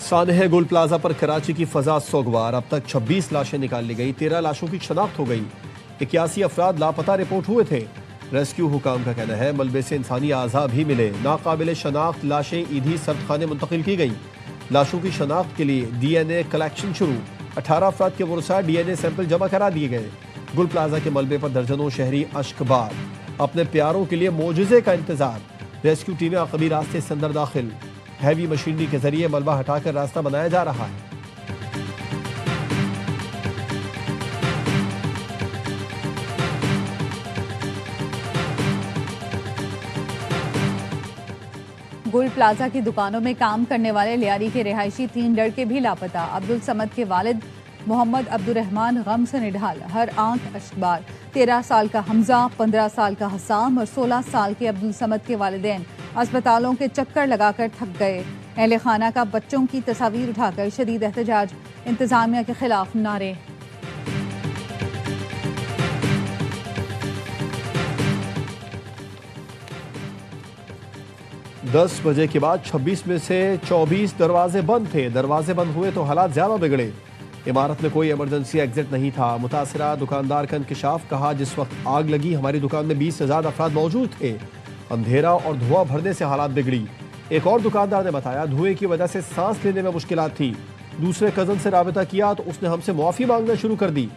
सानह गुल प्लाजा पर कराची की फजा सोगवार। अब तक 26 लाशें निकाल ली गई, 13 लाशों की शनाख्त हो गई। 81 अफराद लापता रिपोर्ट हुए थे। रेस्क्यू हुकाम का कहना है मलबे से इंसानी आज़ा भी मिले। नाकाबिल शनाख्त लाशें ईदी सर्दखाने मुंतकिल की गई। लाशों की शनाख्त के लिए DNA कलेक्शन शुरू। 18 अफराद के वरसा DNA सैंपल जमा करा दिए गए। गुल प्लाजा के मलबे पर दर्जनों शहरी अश्कबार, अपने प्यारों के लिए मोजज़े का इंतजार। रेस्क्यू टीमें अक़बी रास्ते से अंदर दाखिल। हैवी मशीनरी के जरिए मलबा हटाकर रास्ता बनाया जा रहा है। गुल प्लाजा की दुकानों में काम करने वाले लियारी के रिहायशी 3 लड़के भी लापता। अब्दुल समद के वालिद मोहम्मद अब्दुर्रहमान गम से निढाल, हर आंख अश्कबार। 13 साल का हमजा, 15 साल का हसाम और 16 साल के अब्दुल समद के वालिदैन अस्पतालों के चक्कर लगाकर थक गए। अहले खाना का बच्चों की तस्वीर उठाकर शदीद एहतजाज, इंतजामिया के खिलाफ नारे। 10 बजे के बाद 26 में से 24 दरवाजे बंद थे। दरवाजे बंद हुए तो हालात ज्यादा बिगड़े। इमारत में कोई इमरजेंसी एग्जिट नहीं था। मुतासिरा दुकानदार का इंकशाफ, कहा जिस वक्त आग लगी हमारी दुकान में 20 से ज्यादा अफराद मौजूद थे। अंधेरा और धुआं भरने से हालात बिगड़ी। एक और दुकानदार ने बताया धुएं की वजह से सांस लेने में मुश्किलात थी। दूसरे कजन से राबिता किया तो उसने हमसे मुआफी मांगना शुरू कर दी।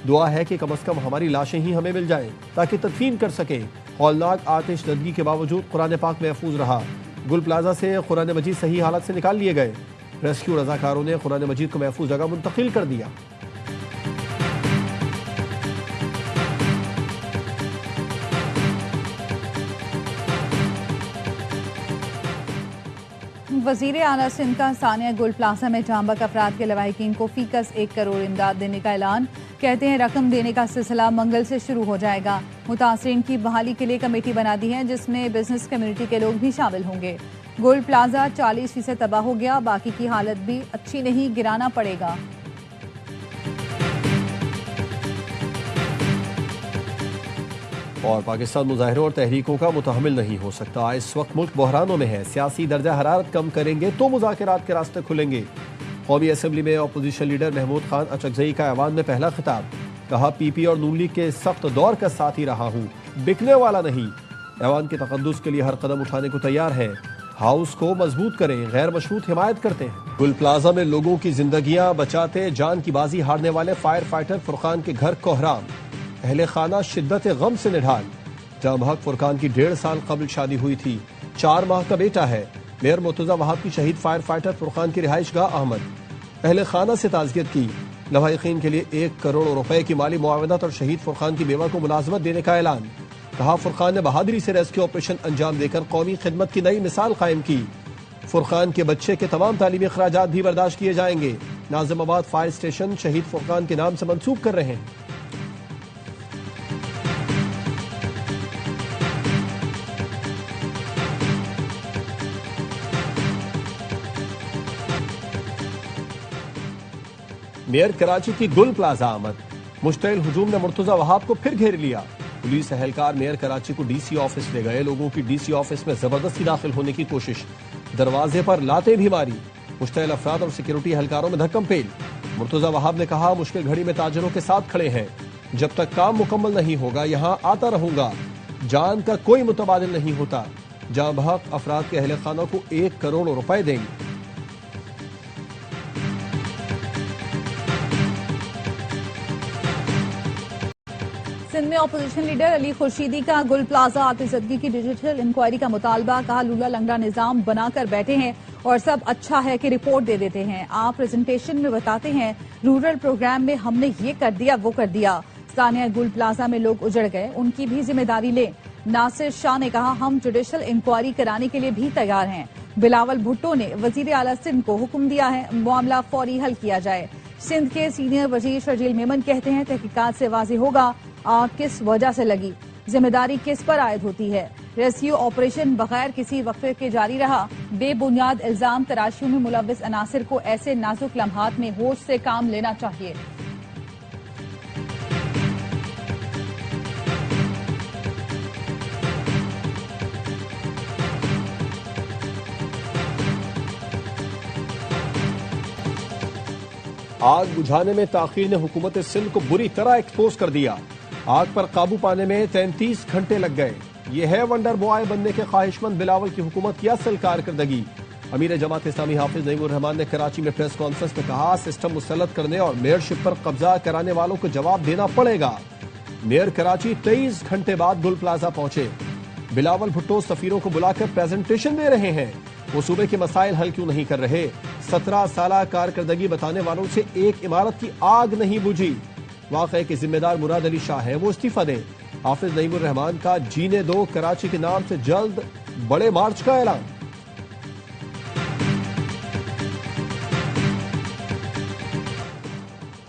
दुआ है कि कम से कम हमारी लाशें ही हमें मिल जाएं ताकि तदफीन कर सके। हौलनाक आतिशदगी के बावजूद कुरान पाक महफूज रहा। गुल प्लाजा से कुरान मजीद सही हालत से निकाल लिए गए। रेस्क्यू रजाकारों ने कुरान मजीद को महफूज जगह मुंतकिल कर दिया। वज़ीर आला सिंध का सानिया गुल प्लाजा में जांबक अफराद के लवाहिकीन को फीकस 1 करोड़ इमदाद देने का ऐलान। कहते हैं रकम देने का सिलसिला मंगल से शुरू हो जाएगा। मुतासरीन की बहाली के लिए कमेटी बना दी है जिसमें बिजनेस कम्युनिटी के लोग भी शामिल होंगे। गुल प्लाजा 40% तबाह हो गया, बाकी की हालत भी अच्छी नहीं, गिराना पड़ेगा। और पाकिस्तान मुजाहिरों और तहरीकों का मुतहमिल नहीं हो सकता। इस वक्त मुल्क बहरानों में है। सियासी दर्जा हरारत कम करेंगे तो मुज़ाकरात के रास्ते खुलेंगे। कौमी असम्बली में अपोजिशन लीडर महमूद खान अचकजई का ऐवान में पहला खिताब। कहा PP और नून लीग के सख्त दौर का साथी रहा हूँ, बिकने वाला नहीं। ऐवान के तकद्दुस के लिए हर कदम उठाने को तैयार है। हाउस को मजबूत करें, गैर मशरूत हिमायत करते हैं। गुल प्लाजा में लोगों की जिंदगियां बचाते जान की बाजी हारने वाले फायर फाइटर फुरकान के घर कोहराम। अहले खाना शिद्दत गम से निढाल। जहां बहक फुरकान की 1.5 साल कबल शादी हुई थी, 4 माह का बेटा है। मेयर मुर्तजा वहाब की शहीद फायर फाइटर फुरकान की रिहाइशगाह अहमद। अहले खाना से ताज़ियत की। लवाहिकीन के लिए 1 करोड़ रुपए की माली मुआवनत और शहीद फुरकान की बेवा को मुलाजमत देने का ऐलान। कहा फुरकान ने बहादुरी से रेस्क्यू ऑपरेशन अंजाम देकर कौमी खिदमत की नई मिसाल कायम की। फुरकान के बच्चे के तमाम तालीमी अखराजात भी बर्दाश्त किए जाएंगे। नाजिमाबाद फायर स्टेशन शहीद फुरकान के नाम से मंसूब कर रहे हैं। मेयर कराची की गुल प्लाजा आमद। मुश्तइल हुजूम ने मुर्तजा वहाब को फिर घेर लिया। पुलिस एहलकार मेयर कराची को DC ऑफिस ले गए। लोगों की DC ऑफिस में जबरदस्ती दाखिल होने की कोशिश। दरवाजे पर लातें भी मारी। मुश्तइल अफराद और सिक्योरिटी एहलकारों में धक्कम पेल। मुर्तजा वहाब ने कहा मुश्किल घड़ी में ताजरों के साथ खड़े हैं। जब तक काम मुकम्मल नहीं होगा यहाँ आता रहूंगा। जान का कोई मुतबादिल नहीं होता। जहां बहक अफराद के अहले खाना को 1 करोड़ रुपए देंगे। सिंध में अपोजिशन लीडर अली खुर्शीदी का गुल प्लाजा आतिशदगी की डिजिटल इंक्वायरी का मुतालबा। कहा लूला लंगड़ा निजाम बनाकर बैठे हैं और सब अच्छा है कि रिपोर्ट दे देते हैं। आप प्रेजेंटेशन में बताते हैं रूरल प्रोग्राम में हमने ये कर दिया वो कर दिया। सानिया गुल प्लाजा में लोग उजड़ गए, उनकी भी जिम्मेदारी लें। नासिर शाह ने कहा हम जुडिशल इंक्वायरी कराने के लिए भी तैयार हैं। बिलावल भुट्टो ने वजीर आला सिंध को हुक्म दिया है मामला फौरी हल किया जाए। सिंध के सीनियर वजीर शर्जील मेमन कहते हैं तहकीकात से वाज़ेह होगा आग किस वजह से लगी, जिम्मेदारी किस पर आयद होती है। रेस्क्यू ऑपरेशन बगैर किसी वक्फे के जारी रहा। बेबुनियाद इल्जाम तराशियों में मुलव्विस अनासिर को ऐसे नाजुक लम्हात में होश से काम लेना चाहिए। آگ بجھانے میں تاخیر نے حکومت سندھ کو بری طرح ایکسپوز کر دیا. آگ پر قابو پانے میں 33 گھنٹے لگ گئے. یہ ہے ونڈر بوائے بننے کے خواہش مند بلاول کی حکومت کی اصل کارکردگی. امیر جماعت اسلامی حافظ نعیم الرحمان نے کراچی میں پریس کانفرنس میں کہا سسٹم مسلط کرنے اور میئرشپ پر قبضہ کرانے والوں کو جواب دینا پڑے گا. میئر کراچی 23 گھنٹے بعد گل پلازا پہنچے. بلاول بھٹو سفیروں کو بلا کر پریزنٹیشن دے رہے ہیں. وہ صوبے کے مسائل حل کیوں نہیں کر رہے؟ 17 سالہ کارکردگی بتانے والوں سے ایک عمارت کی آگ نہیں بجھی. واقعے کے ذمہ دار مراد علی شاہ ہے، وہ استعفیٰ دیں. حافظ نعیم الرحمان کا جینے دو کراچی کے نام سے جلد بڑے مارچ کا اعلان.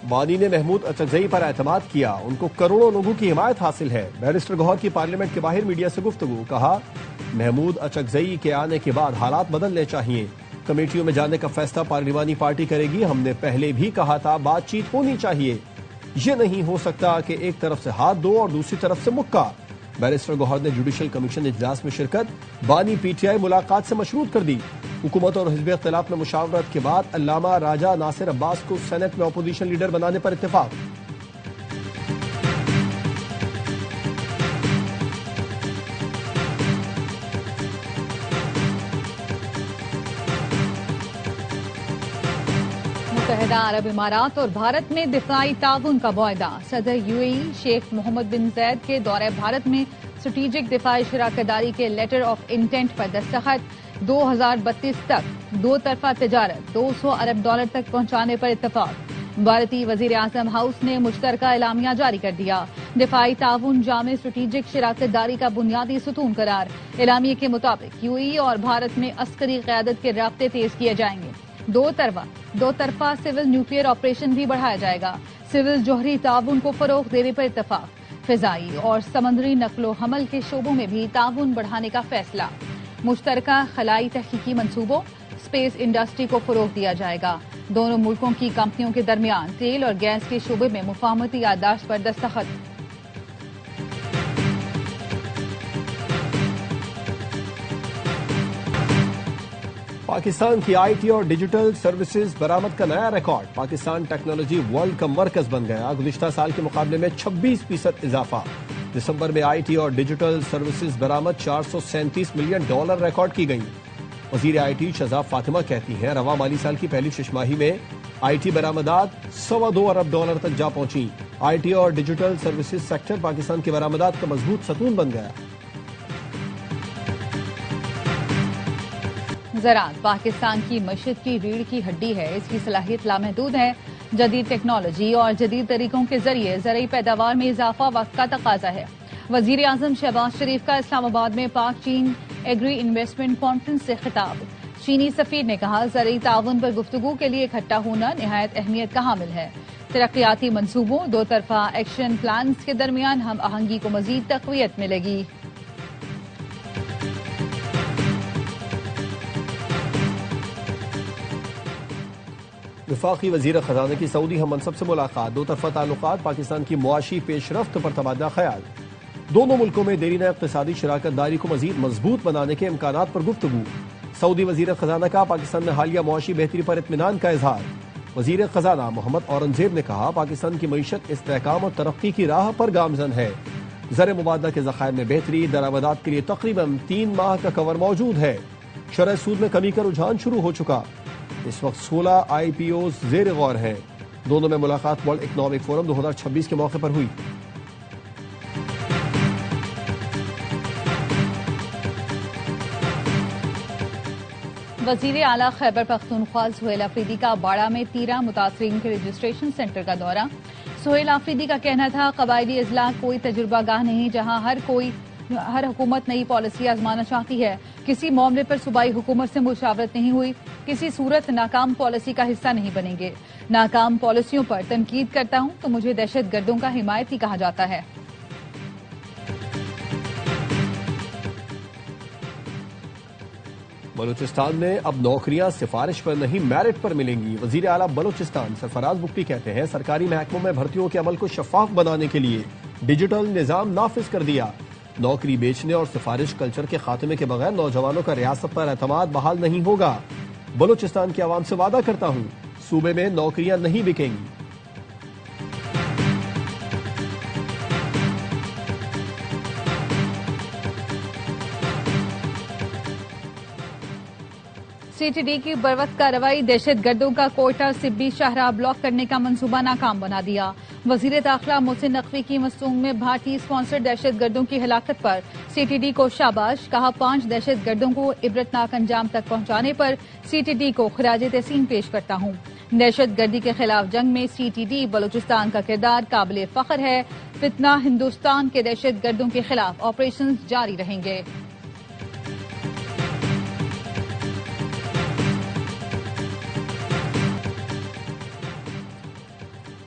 بانی نے محمود اچکزئی پر اعتماد کیا، ان کو کروڑوں لوگوں کی حمایت حاصل ہے. بیرسٹر گوہر کی پارلیمنٹ کے باہر میڈیا سے گفتگو. کہا محمود اچکزئی کے آنے کے بعد حالات بدلنے چاہیے. کمیٹیوں میں جانے کا فیصلہ پارلیمانی پارٹی کرے گی. ہم نے پہلے بھی کہا تھا بات چیت ہونی چاہیے. یہ نہیں ہو سکتا کہ ایک طرف سے ہاتھ دو اور دوسری طرف سے مکہ. بیرسٹر گوہر نے جوڈیشل کمیشن اجلاس میں شرکت. بانی پی ٹی آئی ملاقات سے مشروط کر دی. حکومت اور حزب اختلاف میں مشاورت کے بعد علامہ راجہ ناصر عباس کو سینٹ میں اپوزیشن لیڈر بنانے پر اتفاق. متحدہ عرب امارات اور بھارت میں دفاعی تعاون کا معاہدہ. صدر یو اے ای شیخ محمد بن زید کے دورہ بھارت میں اسٹریٹجک دفاعی شراکت داری کے لیٹر آف انٹینٹ پر دستخط. 2032 تک دو طرفہ تجارت $200 ارب تک پہنچانے پر اتفاق. بھارتی وزیر اعظم ہاؤس نے مشترکہ اعلامیہ جاری کر دیا. دفاعی تعاون جامع اسٹریٹجک شراکت داری کا بنیادی ستون قرار. اعلامیے کے مطابق یو اے ای اور بھارت میں عسکری قیادت کے رابطے تیز کیے جائیں گے. دو طرفہ سول نیوکلیئر آپریشن بھی بڑھایا جائے گا. سول جوہری تعاون کو فروغ دینے پر اتفاق. فضائی اور سمندری نقل و حمل کے شعبوں میں بھی تعاون بڑھانے کا فیصلہ. مشترکہ خلائی تحقیقی منصوبوں اسپیس انڈسٹری کو فروغ دیا جائے گا. دونوں ملکوں کی کمپنیوں کے درمیان تیل اور گیس کے شعبے میں مفاہمتی یادداشت پر دستخط. پاکستان کی آئی ٹی اور ڈیجیٹل سروسز برآمد کا نیا ریکارڈ. پاکستان ٹیکنالوجی ورلڈ کا مرکز بن گیا. گزشتہ سال کے مقابلے میں 26% اضافہ. دسمبر میں آئی ٹی اور ڈیجیٹل سروسز برآمد $437 ملین ریکارڈ کی گئی. وزیر آئی ٹی شہزاد فاطمہ کہتی ہیں رواں مالی سال کی پہلی ششماہی میں آئی ٹی برآمدات $2.25 ارب تک جا پہنچی. آئی ٹی اور ڈیجیٹل سروسز سیکٹر پاکستان کی برآمدات کا مضبوط ستون بن گیا. زراعت پاکستان کی معیشت کی ریڑھ کی ہڈی ہے. اس کی صلاحیت لامحدود ہے. جدید ٹیکنالوجی اور جدید طریقوں کے ذریعے زرعی پیداوار میں اضافہ وقت کا تقاضا ہے. وزیر اعظم شہباز شریف کا اسلام آباد میں پاک چین ایگری انویسٹمنٹ کانفرنس سے خطاب. چینی سفیر نے کہا زرعی تعاون پر گفتگو کے لیے اکٹھا ہونا نہایت اہمیت کا حامل ہے. ترقیاتی منصوبوں دو طرفہ ایکشن پلانز کے درمیان ہم آہنگی کو مزید تقویت ملے گی. وفاقی وزیر خزانہ کی سعودی ہم منصب سے ملاقات. دو طرفہ تعلقات پاکستان کی معاشی پیش رفت پر تبادلہ خیال. دونوں ملکوں میں دیرینہ اقتصادی شراکت داری کو مزید مضبوط بنانے کے امکانات پر گفتگو. سعودی وزیر خزانہ کا پاکستان میں حالیہ معاشی بہتری پر اطمینان کا اظہار. وزیر خزانہ محمد اورنگزیب نے کہا پاکستان کی معیشت استحکام اور ترقی کی راہ پر گامزن ہے. زر مبادلہ کے ذخائر میں بہتری. درآمدات کے لیے تقریباً 3 ماہ کا کور موجود ہے. شرح سود میں کمی کا رجحان شروع ہو چکا. اس وقت 16 آئی پی اوز زیر غور ہیں. دونوں میں ملاقات ورلڈ اکنامک فورم 2026 کے موقع پر ہوئی. وزیر اعلیٰ خیبر پختونخوا سہیل آفریدی کا باڑہ میں 13 متاثرین کے رجسٹریشن سینٹر کا دورہ. سہیل آفریدی کا کہنا تھا قبائلی اضلاع کوئی تجربہ گاہ نہیں جہاں ہر حکومت نئی پالیسی آزمانا چاہتی ہے. کسی معاملے پر صوبائی حکومت سے مشاورت نہیں ہوئی. کسی صورت ناکام پالیسی کا حصہ نہیں بنیں گے. ناکام پالیسیوں پر تنقید کرتا ہوں تو مجھے دہشت گردوں کا حمایتی کہا جاتا ہے. بلوچستان میں اب نوکریاں سفارش پر نہیں میرٹ پر ملیں گی. وزیر اعلیٰ بلوچستان سرفراز بگٹی کہتے ہیں سرکاری محکموں میں بھرتیوں کے عمل کو شفاف بنانے کے لیے ڈیجیٹل نظام نافذ کر دیا. نوکری بیچنے اور سفارش کلچر کے خاتمے کے بغیر نوجوانوں کا ریاست پر اعتماد بحال نہیں ہوگا. بلوچستان کی عوام سے وعدہ کرتا ہوں सूबे में नौकरियां नहीं बिकेंगी। सीटीडी की बर्वक्त कार्रवाई, दहशत गर्दों का कोयटा सिब्बी शाहराह ब्लॉक करने का मंसूबा नाकाम बना दिया। वजीर दाखिला मोहसिन नकवी की मसूंग में भारतीय स्पॉन्सर्ड दहशत गर्दों की हिलाकत पर सीटीडी को शाबाश, कहा 5 दहशत गर्दों को इबरतनाक अंजाम तक पहुंचाने पर सीटीडी को खिराज तहसीन पेश करता हूं। दहशत गर्दी के खिलाफ जंग में सीटीडी बलूचिस्तान का किरदार काबिल फख्र है। फितना हिंदुस्तान के दहशत गर्दों के खिलाफ ऑपरेशन जारी रहेंगे।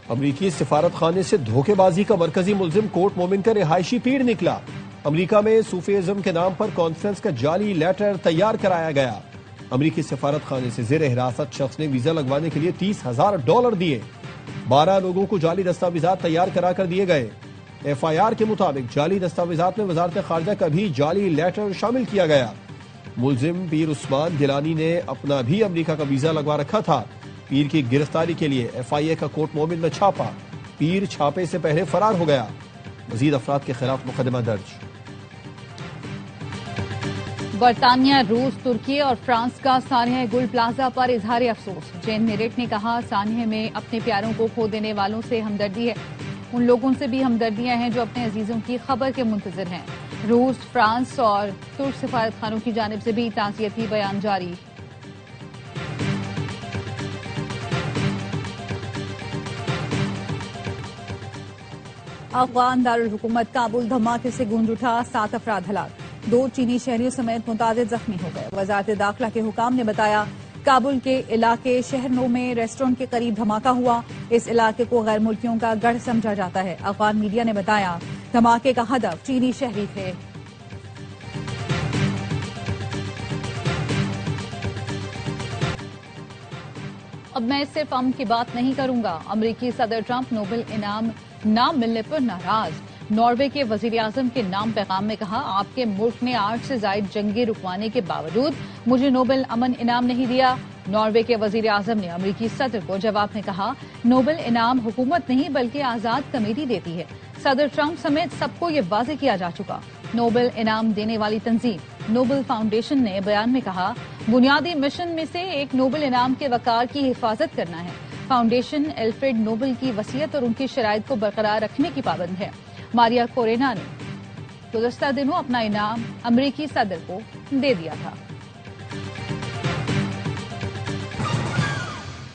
अमरीकी सिफारत खाने से धोखेबाजी का मरकजी मुलजिम कोर्ट मोमिन का रिहायशी पीड़ निकला। अमरीका में सूफीइज्म के नाम पर कॉन्फ्रेंस का जाली लेटर तैयार कराया गया। अमरीकी सिफारत खाने से जेर हिरासत शख्स ने वीजा लगवाने के लिए $30,000 दिए। 12 लोगों को जाली दस्तावेजात तैयार करा कर दिए गए। FIR के मुताबिक जाली दस्तावेजात में वजारत खारजा का भी जाली लेटर शामिल किया गया। मुलजिम पीर उस्मान गिलानी ने अपना भी अमरीका का वीजा लगवा रखा था। पीर की गिरफ्तारी के लिए FIA का कोर्ट मोमिन में छापा। पीर छापे से पहले फरार हो गया। मजीद अफराद के खिलाफ मुकदमा दर्ज। बरतानिया, रूस, तुर्की और फ्रांस का सानिया गुल प्लाजा पर इजहार अफसोस। जेन मेरेट ने कहा, सानिया में अपने प्यारों को खो देने वालों से हमदर्दी है। उन लोगों से भी हमदर्दियां हैं जो अपने अजीजों की खबर के मुंतजिर हैं। रूस, फ्रांस और तुर्क सिफारत खानों की जानिब से भी ताज़ियती बयान जारी। अफगान दारुल हुकूमत काबुल धमाके से गूंज उठा, 7 अफराद हलाक, 2 चीनी शहरियों समेत मुतादिद जख्मी हो गए। वजारत दाखिला के हुकाम ने बताया, काबुल के इलाके शहरनों में रेस्टोरेंट के करीब धमाका हुआ। इस इलाके को गैर मुल्कियों का गढ़ समझा जाता है। अफगान मीडिया ने बताया, धमाके का हदफ चीनी शहरी थे। अब मैं सिर्फ अमन की बात नहीं करूंगा। अमरीकी सदर ट्रंप नोबेल इनाम न मिलने पर नाराज। नॉर्वे के वजीर आजम के नाम पैगाम में कहा, आपके मुल्क ने 8 से ज्यादा जंगे रुकवाने के बावजूद मुझे नोबेल अमन इनाम नहीं दिया। नॉर्वे के वजीर आजम ने अमरीकी सदर को जवाब में कहा, नोबेल इनाम हुकूमत नहीं बल्कि आजाद कमेटी देती है। सदर ट्रंप समेत सबको ये वाजे किया जा चुका। नोबेल इनाम देने वाली तंजीम नोबेल फाउंडेशन ने बयान में कहा, बुनियादी मिशन में से एक नोबेल इनाम के वकार की हिफाजत करना है। फाउंडेशन एल्फ्रेड नोबेल की वसीयत और उनकी शराइत को बरकरार रखने की पाबंद है। मारिया कोरेना ने गुज़श्ता दिनों अपना इनाम अमरीकी सदर को दे दिया था।